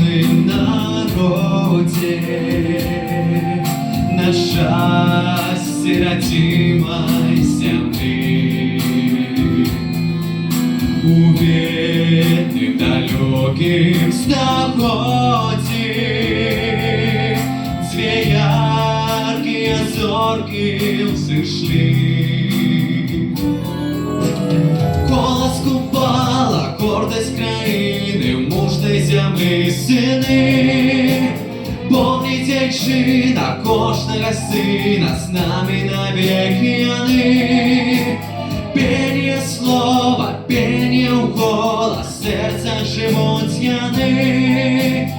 славным народе, на счастье родимой земли. Уверенным далеким заходе две яркие зорки взошли. Голос купала гордость країни, мужної землі сини. Помніть, дівчина, кожного сина, з нами навеки вони. Пение слова, пение в голос, сердца живут яны.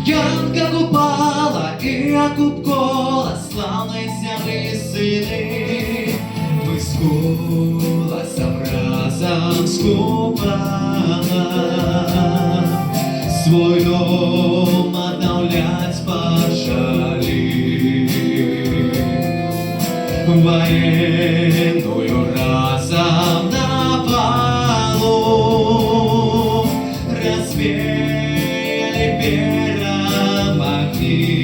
Янка купала и Якуб голос, славной земли сыны. Мы с голосом разом скупала, свой дом обновлять пожали. Военную разом на полу развеяли пером огни.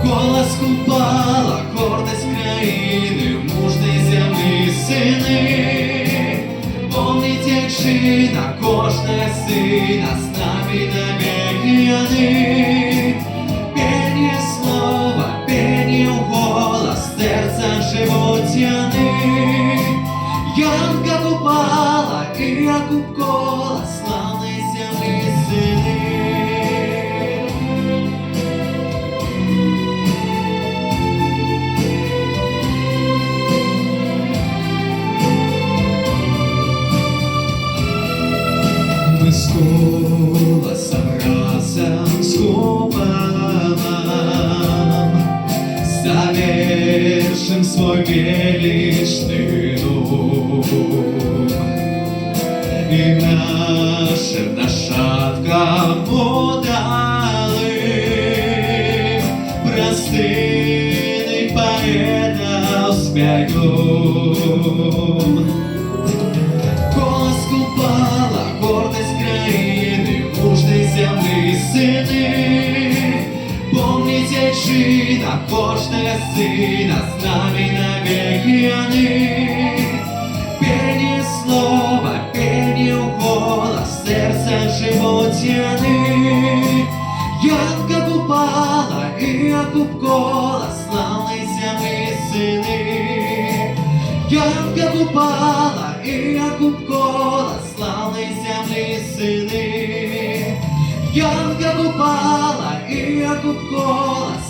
Голос купала гордость країни, мужної землі сини. Помніть, дівчина, кожного сина, з нами навеки вони. Пение слова, пение в голос, сердца живут яны. Янка купала и Якуб голос, славной земли сыны. Мы с голосом разом скупала, завершим свой величный дом. И нашим нащадкам удалым простынных поэтов споем. Голос купала гордость країни, мужної землі сини. Помніть, дівчина, кожного сина, з нами навеки вони. Пение слова, пение в голос, сердца живут яны. Янка купала и Якуб голос, славной земли сыны. Янка купала и Якуб голос, славной земли сыны. Янка купала и Якуб голос,